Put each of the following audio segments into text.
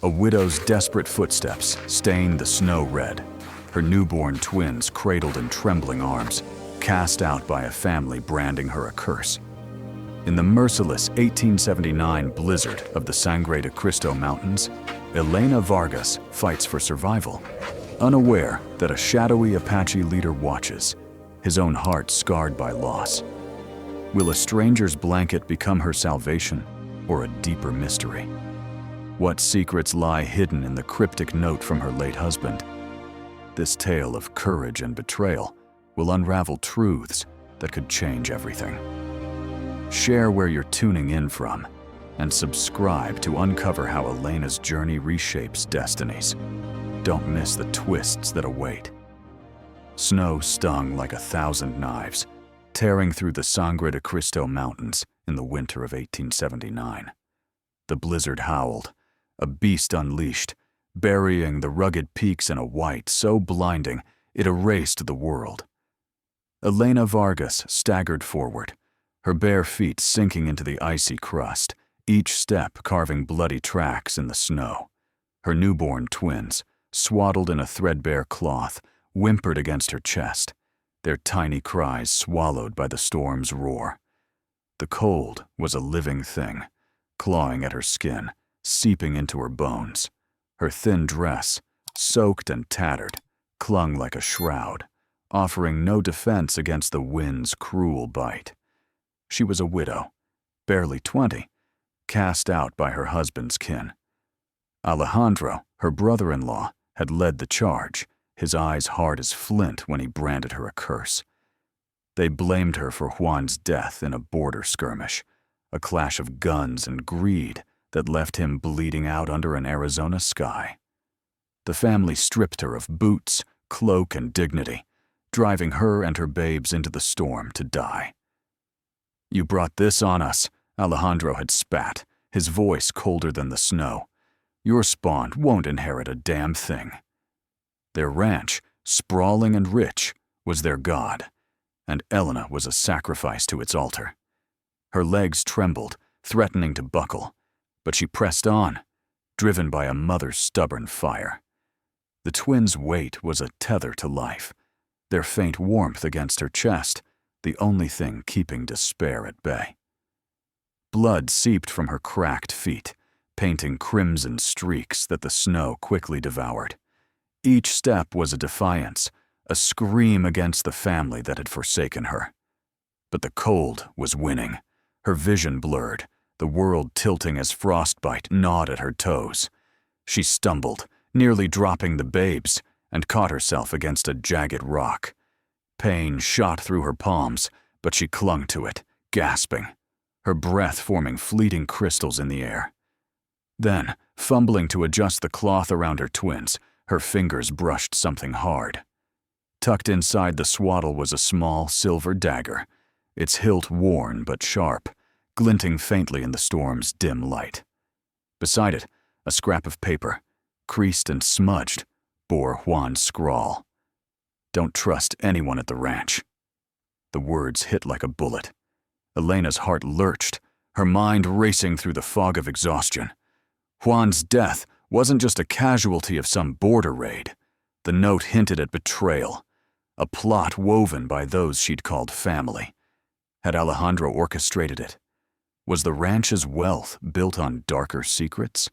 A widow's desperate footsteps stain the snow red, her newborn twins cradled in trembling arms, cast out by a family branding her a curse. In the merciless 1879 blizzard of the Sangre de Cristo mountains, Elena Vargas fights for survival, unaware that a shadowy Apache leader watches, his own heart scarred by loss. Will a stranger's blanket become her salvation, or a deeper mystery? What secrets lie hidden in the cryptic note from her late husband? This tale of courage and betrayal will unravel truths that could change everything. Share where you're tuning in from, and subscribe to uncover how Elena's journey reshapes destinies. Don't miss the twists that await. Snow stung like 1,000 knives, tearing through the Sangre de Cristo mountains in the winter of 1879. The blizzard howled, a beast unleashed, burying the rugged peaks in a white so blinding it erased the world. Elena Vargas staggered forward, her bare feet sinking into the icy crust, each step carving bloody tracks in the snow. Her newborn twins, swaddled in a threadbare cloth, whimpered against her chest, their tiny cries swallowed by the storm's roar. The cold was a living thing, clawing at her skin, seeping into her bones. Her thin dress, soaked and tattered, clung like a shroud, offering no defense against the wind's cruel bite. She was a widow, barely 20, cast out by her husband's kin. Alejandro, her brother-in-law, had led the charge, his eyes hard as flint when he branded her a curse. They blamed her for Juan's death in a border skirmish, a clash of guns and greed that left him bleeding out under an Arizona sky. The family stripped her of boots, cloak, and dignity, driving her and her babes into the storm to die. "You brought this on us," Alejandro had spat, his voice colder than the snow. "Your spawn won't inherit a damn thing." Their ranch, sprawling and rich, was their god, and Elena was a sacrifice to its altar. Her legs trembled, threatening to buckle, but she pressed on, driven by a mother's stubborn fire. The twins' weight was a tether to life, their faint warmth against her chest, the only thing keeping despair at bay. Blood seeped from her cracked feet, painting crimson streaks that the snow quickly devoured. Each step was a defiance, a scream against the family that had forsaken her. But the cold was winning, her vision blurred, the world tilting as frostbite gnawed at her toes. She stumbled, nearly dropping the babes, and caught herself against a jagged rock. Pain shot through her palms, but she clung to it, gasping, her breath forming fleeting crystals in the air. Then, fumbling to adjust the cloth around her twins, her fingers brushed something hard. Tucked inside the swaddle was a small silver dagger, its hilt worn but sharp, glinting faintly in the storm's dim light. Beside it, a scrap of paper, creased and smudged, bore Juan's scrawl. "Don't trust anyone at the ranch." The words hit like a bullet. Elena's heart lurched, her mind racing through the fog of exhaustion. Juan's death wasn't just a casualty of some border raid. The note hinted at betrayal, a plot woven by those she'd called family. Had Alejandro orchestrated it? Was the ranch's wealth built on darker secrets?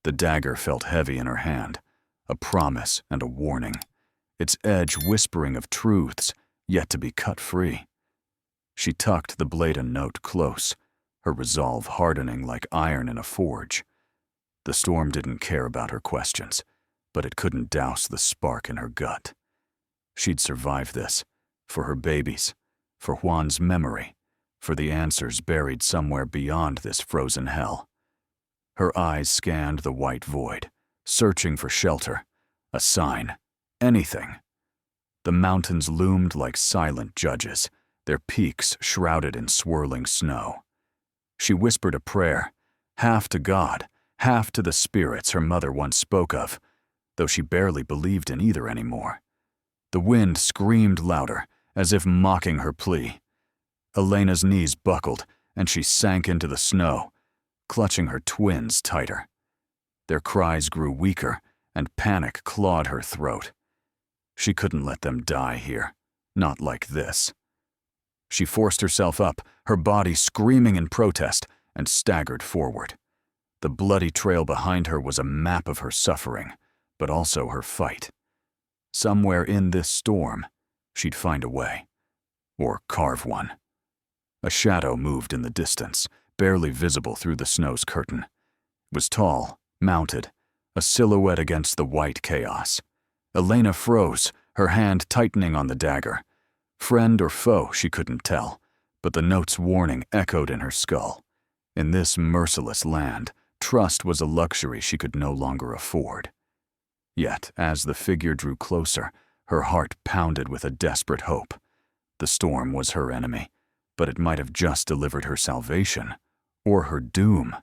The dagger felt heavy in her hand, a promise and a warning, its edge whispering of truths yet to be cut free. She tucked the blade and note close, her resolve hardening like iron in a forge. The storm didn't care about her questions, but it couldn't douse the spark in her gut. She'd survive this, for her babies, for Juan's memory, for the answers buried somewhere beyond this frozen hell. Her eyes scanned the white void, searching for shelter, a sign, anything. The mountains loomed like silent judges, their peaks shrouded in swirling snow. She whispered a prayer, half to God, half to the spirits her mother once spoke of, though she barely believed in either anymore. The wind screamed louder, as if mocking her plea. Elena's knees buckled, and she sank into the snow, clutching her twins tighter. Their cries grew weaker, and panic clawed her throat. She couldn't let them die here. Not like this. She forced herself up, her body screaming in protest, and staggered forward. The bloody trail behind her was a map of her suffering, but also her fight. Somewhere in this storm, she'd find a way. Or carve one. A shadow moved in the distance, barely visible through the snow's curtain. It was tall, mounted, a silhouette against the white chaos. Elena froze, her hand tightening on the dagger. Friend or foe, she couldn't tell, but the note's warning echoed in her skull. In this merciless land, trust was a luxury she could no longer afford. Yet, as the figure drew closer, her heart pounded with a desperate hope. The storm was her enemy, but it might have just delivered her salvation, or her doom.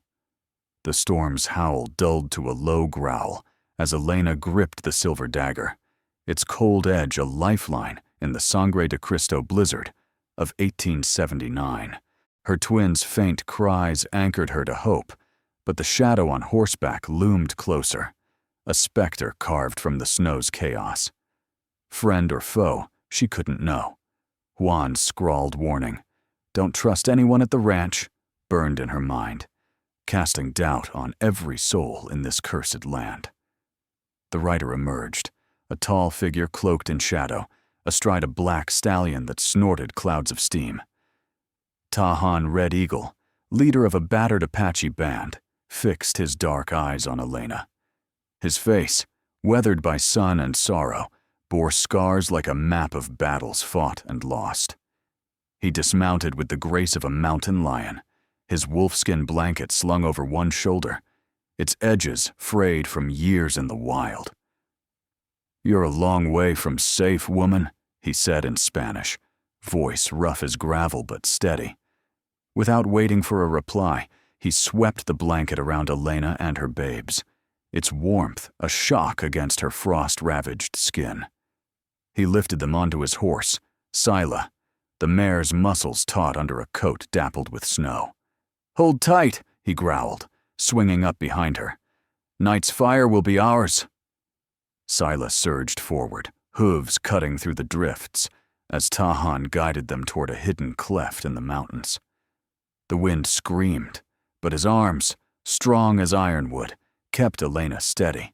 The storm's howl dulled to a low growl as Elena gripped the silver dagger, its cold edge a lifeline in the Sangre de Cristo blizzard of 1879. Her twins' faint cries anchored her to hope, but the shadow on horseback loomed closer, a specter carved from the snow's chaos. Friend or foe, she couldn't know. Juan's scrawled warning, "Don't trust anyone at the ranch," burned in her mind, casting doubt on every soul in this cursed land. The rider emerged, a tall figure cloaked in shadow, astride a black stallion that snorted clouds of steam. Táhan Red Eagle, leader of a battered Apache band, fixed his dark eyes on Elena. His face, weathered by sun and sorrow, bore scars like a map of battles fought and lost. He dismounted with the grace of a mountain lion, his wolfskin blanket slung over one shoulder, its edges frayed from years in the wild. "You're a long way from safe, woman," he said in Spanish, voice rough as gravel but steady. Without waiting for a reply, he swept the blanket around Elena and her babes, its warmth a shock against her frost-ravaged skin. He lifted them onto his horse, Sila, the mare's muscles taut under a coat dappled with snow. "Hold tight," he growled, swinging up behind her. "Night's fire will be ours." Sila surged forward, hooves cutting through the drifts, as Táhan guided them toward a hidden cleft in the mountains. The wind screamed, but his arms, strong as ironwood, kept Elena steady.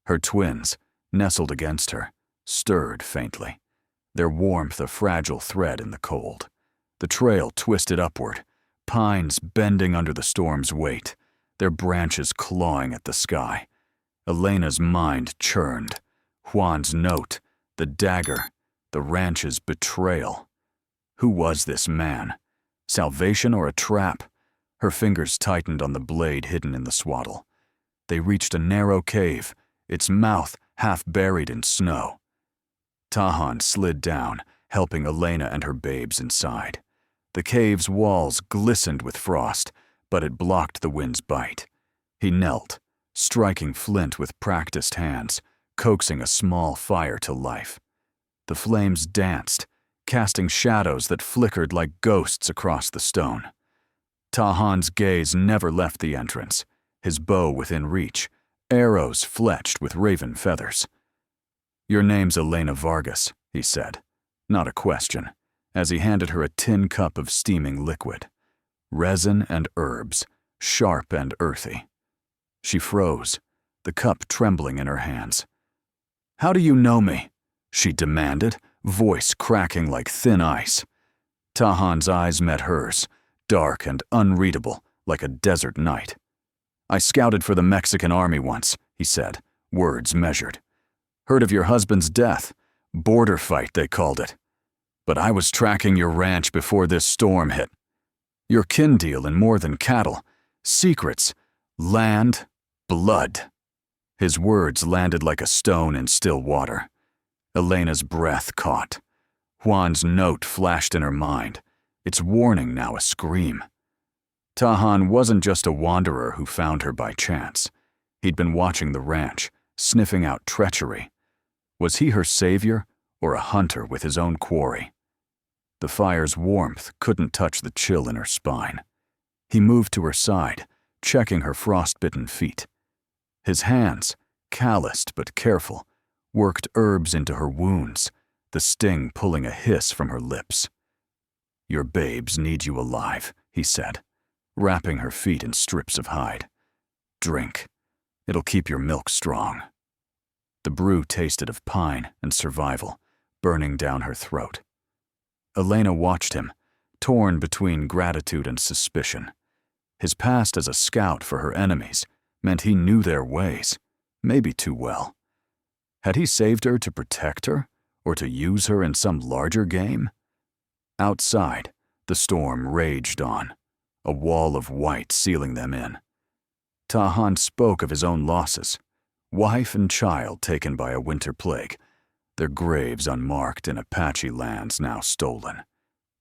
Her twins, nestled against her, stirred faintly, their warmth a fragile thread in the cold. The trail twisted upward, pines bending under the storm's weight, their branches clawing at the sky. Elena's mind churned. Juan's note, the dagger, the ranch's betrayal. Who was this man? Salvation or a trap? Her fingers tightened on the blade hidden in the swaddle. They reached a narrow cave, its mouth half buried in snow. Táhan slid down, helping Elena and her babes inside. The cave's walls glistened with frost, but it blocked the wind's bite. He knelt, striking flint with practiced hands, coaxing a small fire to life. The flames danced, casting shadows that flickered like ghosts across the stone. Táhan's gaze never left the entrance, his bow within reach, arrows fletched with raven feathers. "Your name's Elena Vargas," he said, not a question, as he handed her a tin cup of steaming liquid. Resin and herbs, sharp and earthy. She froze, the cup trembling in her hands. "How do you know me?" she demanded, voice cracking like thin ice. Táhan's eyes met hers, dark and unreadable, like a desert night. "I scouted for the Mexican army once," he said, words measured. "Heard of your husband's death. Border fight, they called it. But I was tracking your ranch before this storm hit. Your kin deal in more than cattle. Secrets. Land. Blood." His words landed like a stone in still water. Elena's breath caught. Juan's note flashed in her mind, its warning now a scream. Táhan wasn't just a wanderer who found her by chance. He'd been watching the ranch, sniffing out treachery. Was he her savior, or a hunter with his own quarry? The fire's warmth couldn't touch the chill in her spine. He moved to her side, checking her frostbitten feet. His hands, calloused but careful, worked herbs into her wounds, the sting pulling a hiss from her lips. "Your babes need you alive," he said, wrapping her feet in strips of hide. "Drink. It'll keep your milk strong." The brew tasted of pine and survival, burning down her throat. Elena watched him, torn between gratitude and suspicion. His past as a scout for her enemies meant he knew their ways, maybe too well. Had he saved her to protect her, or to use her in some larger game? Outside, the storm raged on, a wall of white sealing them in. Táhan spoke of his own losses, wife and child taken by a winter plague, their graves unmarked in Apache lands now stolen.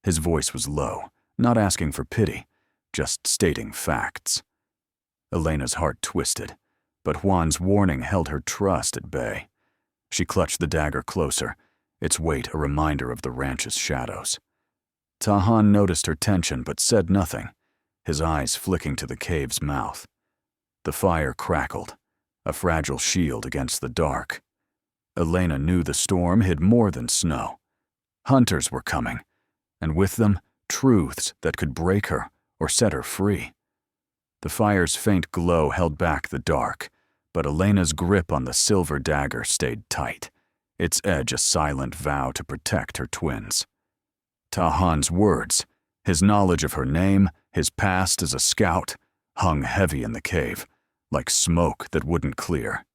His voice was low, not asking for pity, just stating facts. Elena's heart twisted, but Juan's warning held her trust at bay. She clutched the dagger closer, its weight a reminder of the ranch's shadows. Táhan noticed her tension but said nothing, his eyes flicking to the cave's mouth. The fire crackled, a fragile shield against the dark. Elena knew the storm hid more than snow. Hunters were coming, and with them, truths that could break her or set her free. The fire's faint glow held back the dark, but Elena's grip on the silver dagger stayed tight, its edge a silent vow to protect her twins. Táhan's words, his knowledge of her name, his past as a scout, hung heavy in the cave, like smoke that wouldn't clear.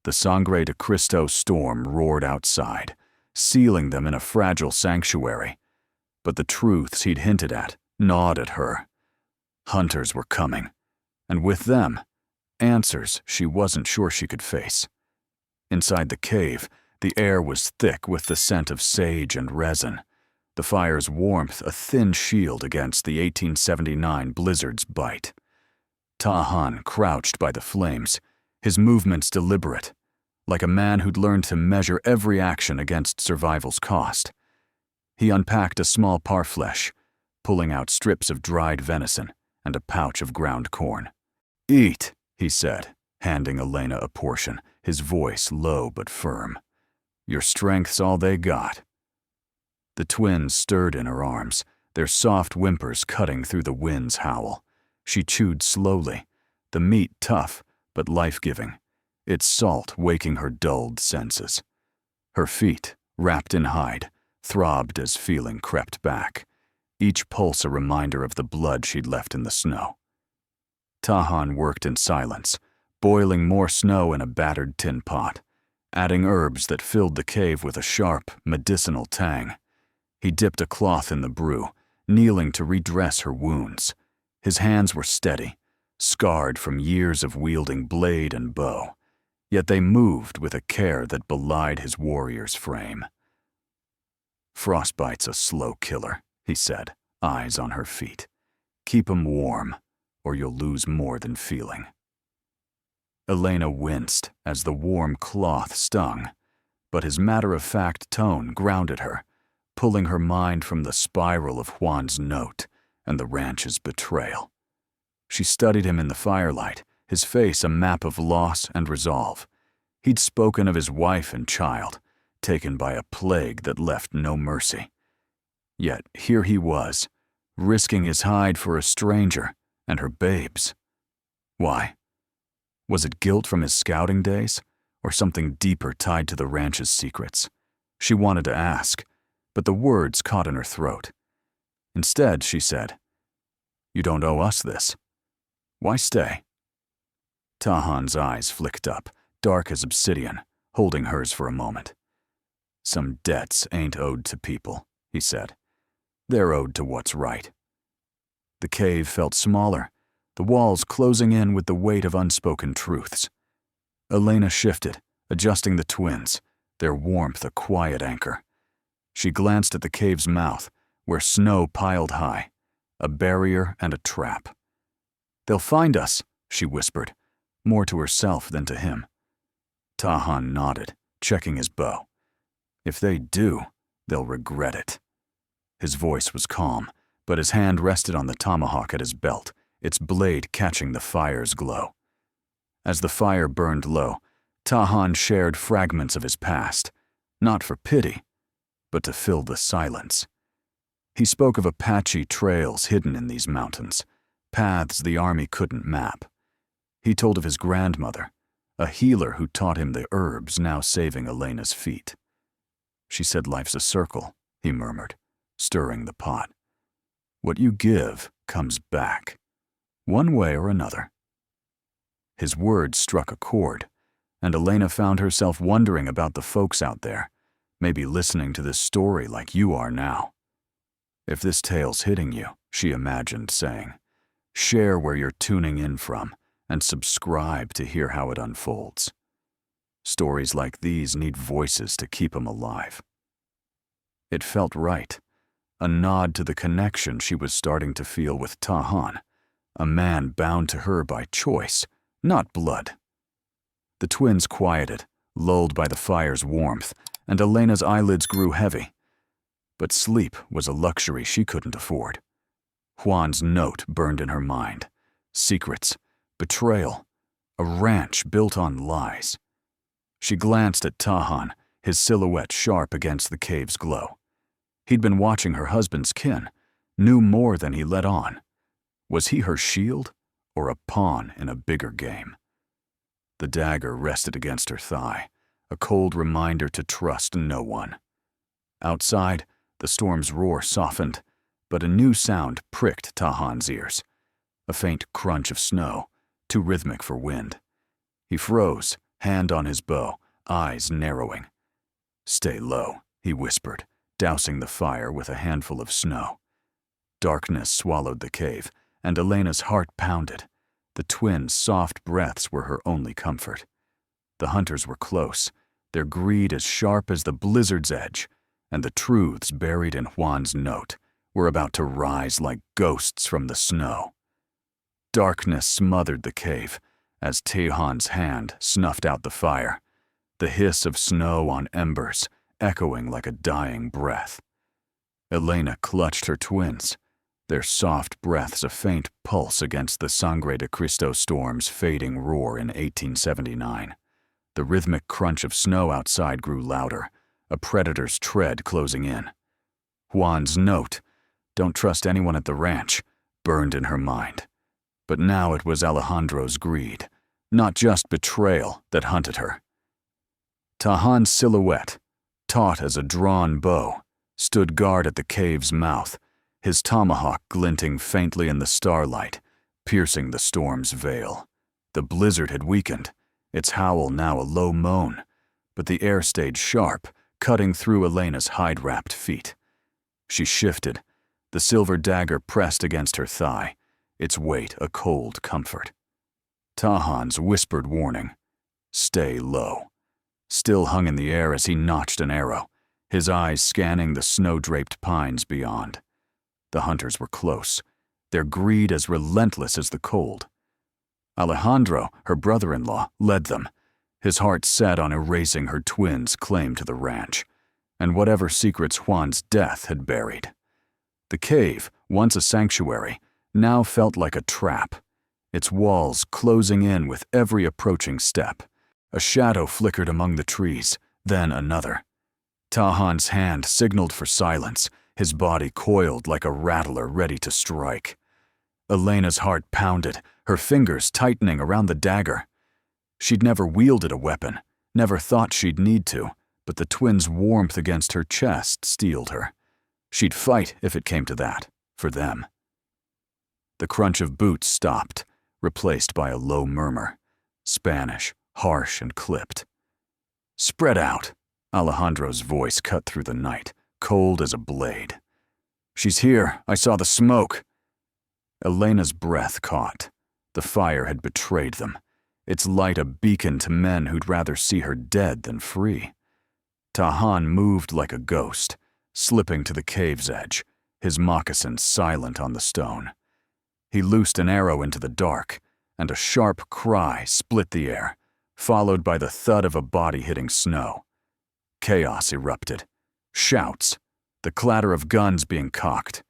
The Sangre de Cristo storm roared outside, sealing them in a fragile sanctuary, but the truths he'd hinted at gnawed at her. Hunters were coming, and with them, answers she wasn't sure she could face. Inside the cave, the air was thick with the scent of sage and resin, the fire's warmth a thin shield against the 1879 blizzard's bite. Táhan crouched by the flames, his movements deliberate, like a man who'd learned to measure every action against survival's cost. He unpacked a small parfleche, pulling out strips of dried venison and a pouch of ground corn. "Eat," he said, handing Elena a portion, his voice low but firm. "Your strength's all they got." The twins stirred in her arms, their soft whimpers cutting through the wind's howl. She chewed slowly, the meat tough but life-giving, its salt waking her dulled senses. Her feet, wrapped in hide, throbbed as feeling crept back, each pulse a reminder of the blood she'd left in the snow. Táhan worked in silence, boiling more snow in a battered tin pot, adding herbs that filled the cave with a sharp, medicinal tang. He dipped a cloth in the brew, kneeling to redress her wounds. His hands were steady, scarred from years of wielding blade and bow, yet they moved with a care that belied his warrior's frame. "Frostbite's a slow killer," he said, eyes on her feet. "Keep 'em warm, or you'll lose more than feeling." Elena winced as the warm cloth stung, but his matter-of-fact tone grounded her, pulling her mind from the spiral of Juan's note and the ranch's betrayal. She studied him in the firelight, his face a map of loss and resolve. He'd spoken of his wife and child, taken by a plague that left no mercy. Yet here he was, risking his hide for a stranger and her babes. Why? Was it guilt from his scouting days, or something deeper tied to the ranch's secrets? She wanted to ask, but the words caught in her throat. Instead, she said, "You don't owe us this. Why stay?" Táhan's eyes flicked up, dark as obsidian, holding hers for a moment. "Some debts ain't owed to people," he said. "They're owed to what's right." The cave felt smaller, the walls closing in with the weight of unspoken truths. Elena shifted, adjusting the twins, their warmth a quiet anchor. She glanced at the cave's mouth, where snow piled high, a barrier and a trap. "They'll find us," she whispered, more to herself than to him. Táhan nodded, checking his bow. "If they do, they'll regret it." His voice was calm, but his hand rested on the tomahawk at his belt, its blade catching the fire's glow. As the fire burned low, Táhan shared fragments of his past, not for pity, but to fill the silence. He spoke of Apache trails hidden in these mountains, paths the army couldn't map. He told of his grandmother, a healer who taught him the herbs now saving Elena's feet. She said life's a circle, he murmured, stirring the pot. What you give comes back, one way or another. His words struck a chord, and Elena found herself wondering about the folks out there, maybe listening to this story like you are now. If this tale's hitting you, she imagined saying, share where you're tuning in from and subscribe to hear how it unfolds. Stories like these need voices to keep them alive. It felt right, a nod to the connection she was starting to feel with Táhan, a man bound to her by choice, not blood. The twins quieted, lulled by the fire's warmth, and Elena's eyelids grew heavy. But sleep was a luxury she couldn't afford. Juan's note burned in her mind. Secrets, betrayal, a ranch built on lies. She glanced at Táhan, his silhouette sharp against the cave's glow. He'd been watching her husband's kin, knew more than he let on. Was he her shield, or a pawn in a bigger game? The dagger rested against her thigh, a cold reminder to trust no one. Outside, the storm's roar softened, but a new sound pricked Táhan's ears. A faint crunch of snow, too rhythmic for wind. He froze, hand on his bow, eyes narrowing. Stay low, he whispered, dousing the fire with a handful of snow. Darkness swallowed the cave, and Elena's heart pounded. The twins' soft breaths were her only comfort. The hunters were close, their greed as sharp as the blizzard's edge, and the truths buried in Juan's note were about to rise like ghosts from the snow. Darkness smothered the cave as Táhan's hand snuffed out the fire, the hiss of snow on embers echoing like a dying breath. Elena clutched her twins, their soft breaths a faint pulse against the Sangre de Cristo storm's fading roar in 1879. The rhythmic crunch of snow outside grew louder, a predator's tread closing in. Juan's note, "Don't trust anyone at the ranch," burned in her mind. But now it was Alejandro's greed, not just betrayal, that hunted her. Táhan's silhouette, taut as a drawn bow, stood guard at the cave's mouth, his tomahawk glinting faintly in the starlight, piercing the storm's veil. The blizzard had weakened, its howl now a low moan, but the air stayed sharp, cutting through Elena's hide-wrapped feet. She shifted, the silver dagger pressed against her thigh, its weight a cold comfort. Táhan's whispered warning, "Stay low," still hung in the air as he notched an arrow, his eyes scanning the snow-draped pines beyond. The hunters were close, their greed as relentless as the cold. Alejandro, her brother-in-law, led them, his heart set on erasing her twins' claim to the ranch, and whatever secrets Juan's death had buried. The cave, once a sanctuary, now felt like a trap, its walls closing in with every approaching step. A shadow flickered among the trees, then another. Táhan's hand signaled for silence, his body coiled like a rattler ready to strike. Elena's heart pounded, her fingers tightening around the dagger. She'd never wielded a weapon, never thought she'd need to, but the twins' warmth against her chest steeled her. She'd fight if it came to that, for them. The crunch of boots stopped, replaced by a low murmur, Spanish, harsh and clipped. "Spread out," Alejandro's voice cut through the night, cold as a blade. "She's here, I saw the smoke." Elena's breath caught. The fire had betrayed them, its light a beacon to men who'd rather see her dead than free. Táhan moved like a ghost, slipping to the cave's edge, his moccasins silent on the stone. He loosed an arrow into the dark, and a sharp cry split the air, followed by the thud of a body hitting snow. Chaos erupted. Shouts, the clatter of guns being cocked.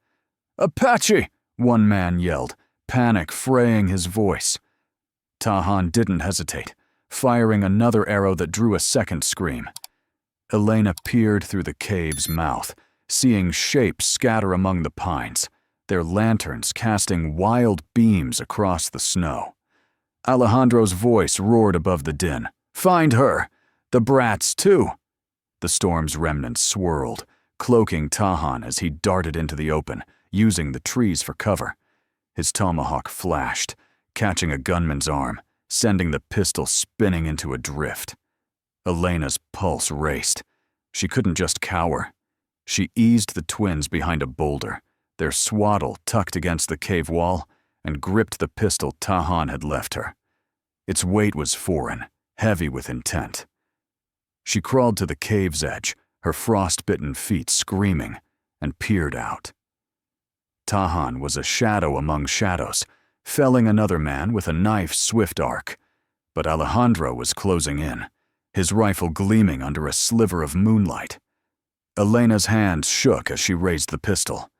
"Apache!" one man yelled, panic fraying his voice. Táhan didn't hesitate, firing another arrow that drew a second scream. Elena peered through the cave's mouth, seeing shapes scatter among the pines, their lanterns casting wild beams across the snow. Alejandro's voice roared above the din. "Find her! The brats, too!" The storm's remnants swirled, cloaking Táhan as he darted into the open, using the trees for cover. His tomahawk flashed, catching a gunman's arm, sending the pistol spinning into a drift. Elena's pulse raced. She couldn't just cower. She eased the twins behind a boulder, their swaddle tucked against the cave wall, and gripped the pistol Táhan had left her. Its weight was foreign, heavy with intent. She crawled to the cave's edge, her frost-bitten feet screaming, and peered out. Táhan was a shadow among shadows, felling another man with a knife's swift arc. But Alejandro was closing in, his rifle gleaming under a sliver of moonlight. Elena's hands shook as she raised the pistol.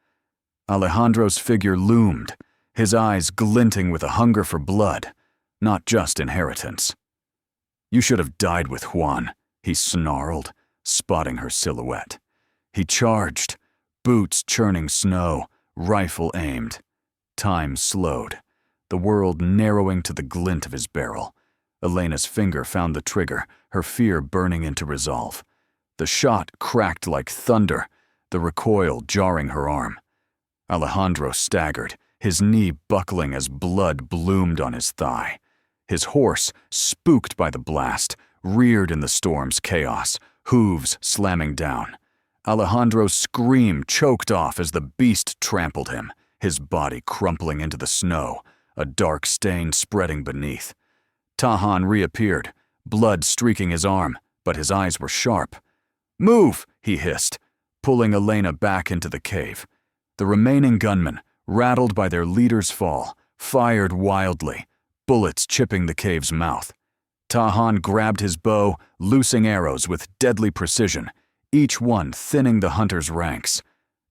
Alejandro's figure loomed, his eyes glinting with a hunger for blood, not just inheritance. "You should have died with Juan," he snarled, spotting her silhouette. He charged, boots churning snow, rifle aimed. Time slowed, the world narrowing to the glint of his barrel. Elena's finger found the trigger, her fear burning into resolve. The shot cracked like thunder, the recoil jarring her arm. Alejandro staggered, his knee buckling as blood bloomed on his thigh. His horse, spooked by the blast, reared in the storm's chaos, hooves slamming down. Alejandro's scream choked off as the beast trampled him, his body crumpling into the snow, a dark stain spreading beneath. Táhan reappeared, blood streaking his arm, but his eyes were sharp. "Move!" he hissed, pulling Elena back into the cave. The remaining gunmen, rattled by their leader's fall, fired wildly, bullets chipping the cave's mouth. Táhan grabbed his bow, loosing arrows with deadly precision, each one thinning the hunter's ranks.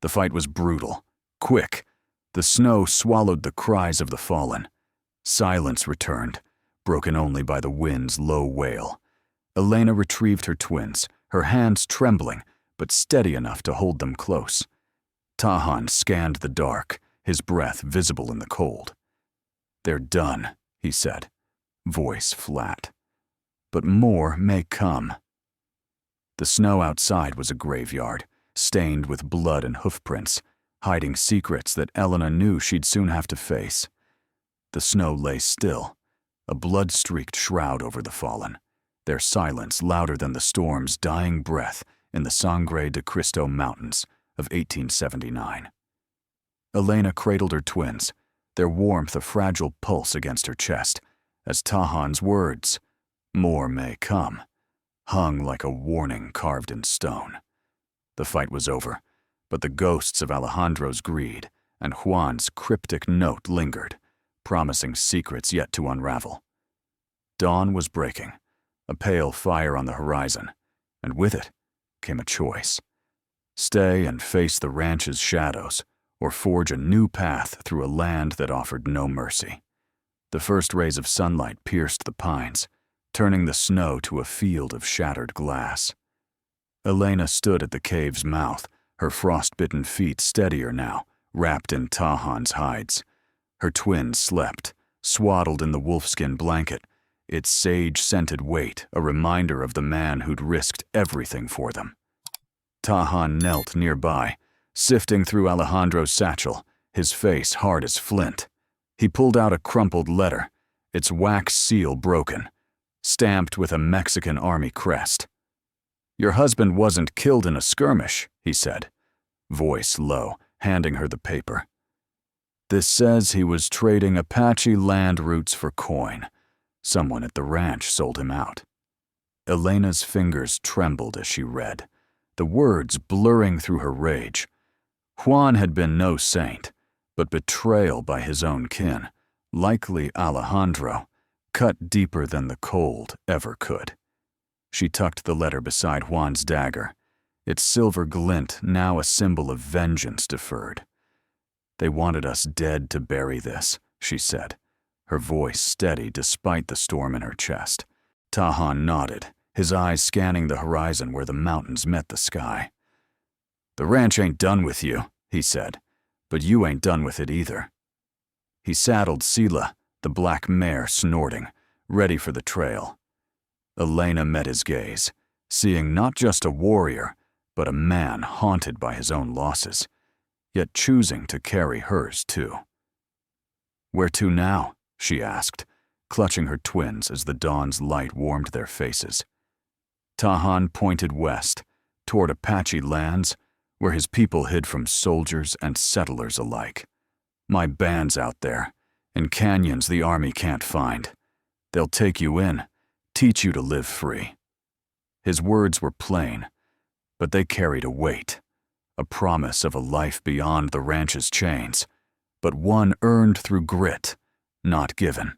The fight was brutal, quick. The snow swallowed the cries of the fallen. Silence returned, broken only by the wind's low wail. Elena retrieved her twins, her hands trembling, but steady enough to hold them close. Táhan scanned the dark, his breath visible in the cold. "They're done," he said, voice flat. "But more may come." The snow outside was a graveyard, stained with blood and hoofprints, hiding secrets that Elena knew she'd soon have to face. The snow lay still, a blood-streaked shroud over the fallen, their silence louder than the storm's dying breath in the Sangre de Cristo mountains of 1879. Elena cradled her twins, their warmth a fragile pulse against her chest, as Táhan's words, "More may come," hung like a warning carved in stone. The fight was over, but the ghosts of Alejandro's greed and Juan's cryptic note lingered, promising secrets yet to unravel. Dawn was breaking, a pale fire on the horizon, and with it came a choice. Stay and face the ranch's shadows, or forge a new path through a land that offered no mercy. The first rays of sunlight pierced the pines, turning the snow to a field of shattered glass. Elena stood at the cave's mouth, her frost-bitten feet steadier now, wrapped in Táhan's hides. Her twins slept, swaddled in the wolfskin blanket, its sage-scented weight a reminder of the man who'd risked everything for them. Táhan knelt nearby, sifting through Alejandro's satchel, his face hard as flint. He pulled out a crumpled letter, its wax seal broken, stamped with a Mexican army crest. "Your husband wasn't killed in a skirmish," he said, voice low, handing her the paper. "This says he was trading Apache land routes for coin. Someone at the ranch sold him out." Elena's fingers trembled as she read, the words blurring through her rage. Juan had been no saint, but betrayal by his own kin, likely Alejandro, cut deeper than the cold ever could. She tucked the letter beside Juan's dagger, its silver glint now a symbol of vengeance deferred. "They wanted us dead to bury this," she said, her voice steady despite the storm in her chest. Táhan nodded, his eyes scanning the horizon where the mountains met the sky. "The ranch ain't done with you," he said, "but you ain't done with it either." He saddled Sila, the black mare snorting, ready for the trail. Elena met his gaze, seeing not just a warrior, but a man haunted by his own losses, yet choosing to carry hers too. "Where to now?" she asked, clutching her twins as the dawn's light warmed their faces. Táhan pointed west, toward Apache lands, where his people hid from soldiers and settlers alike. "My band's out there, in canyons the army can't find. They'll take you in, teach you to live free." His words were plain, but they carried a weight, a promise of a life beyond the ranch's chains, but one earned through grit, not given.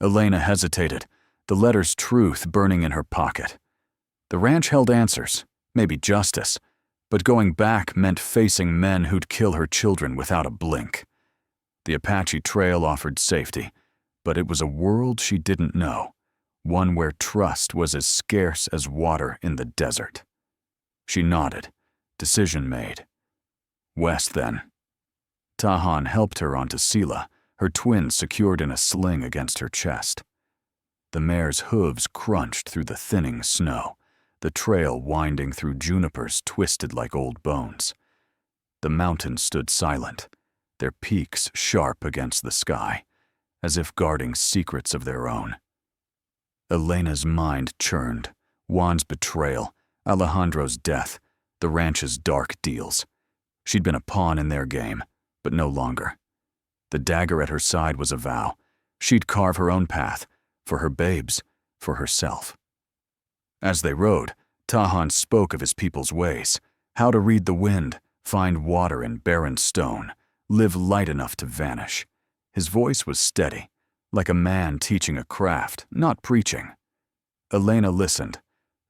Elena hesitated, the letter's truth burning in her pocket. The ranch held answers, maybe justice, but going back meant facing men who'd kill her children without a blink. The Apache Trail offered safety, but it was a world she didn't know, one where trust was as scarce as water in the desert. She nodded, decision made. West then. Táhan helped her onto Sila, her twins secured in a sling against her chest. The mare's hooves crunched through the thinning snow, the trail winding through junipers twisted like old bones. The mountains stood silent, their peaks sharp against the sky, as if guarding secrets of their own. Elena's mind churned, Juan's betrayal, Alejandro's death, the ranch's dark deals. She'd been a pawn in their game, but no longer. The dagger at her side was a vow. She'd carve her own path, for her babes, for herself. As they rode, Táhan spoke of his people's ways, how to read the wind, find water in barren stone, live light enough to vanish. His voice was steady, like a man teaching a craft, not preaching. Elena listened,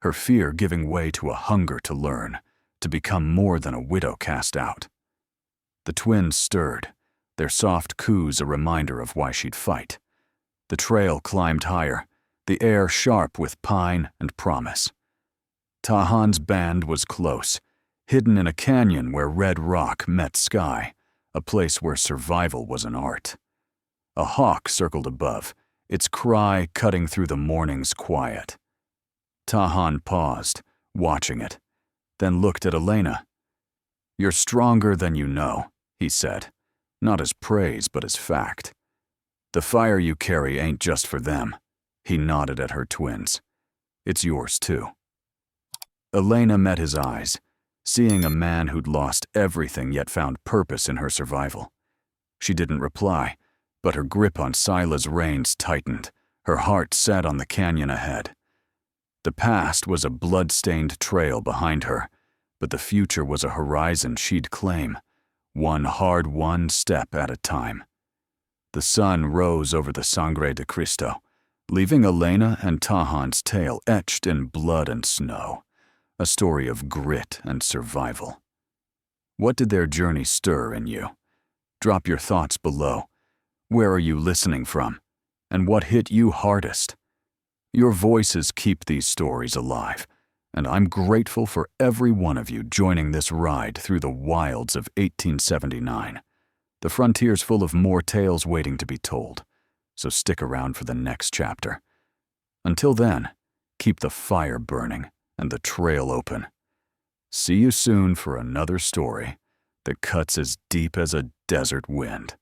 her fear giving way to a hunger to learn, to become more than a widow cast out. The twins stirred, their soft coos a reminder of why she'd fight. The trail climbed higher, the air sharp with pine and promise. Táhan's band was close, hidden in a canyon where red rock met sky, a place where survival was an art. A hawk circled above, its cry cutting through the morning's quiet. Táhan paused, watching it, then looked at Elena. "You're stronger than you know," he said, not as praise but as fact. "The fire you carry ain't just for them." He nodded at her twins. "It's yours too." Elena met his eyes, seeing a man who'd lost everything yet found purpose in her survival. She didn't reply, but her grip on Sila's reins tightened, her heart set on the canyon ahead. The past was a blood-stained trail behind her, but the future was a horizon she'd claim, one hard-won step at a time. The sun rose over the Sangre de Cristo, leaving Elena and Táhan's tale etched in blood and snow, a story of grit and survival. What did their journey stir in you? Drop your thoughts below. Where are you listening from? And what hit you hardest? Your voices keep these stories alive, and I'm grateful for every one of you joining this ride through the wilds of 1879. The frontier's full of more tales waiting to be told, so stick around for the next chapter. Until then, keep the fire burning and the trail open. See you soon for another story that cuts as deep as a desert wind.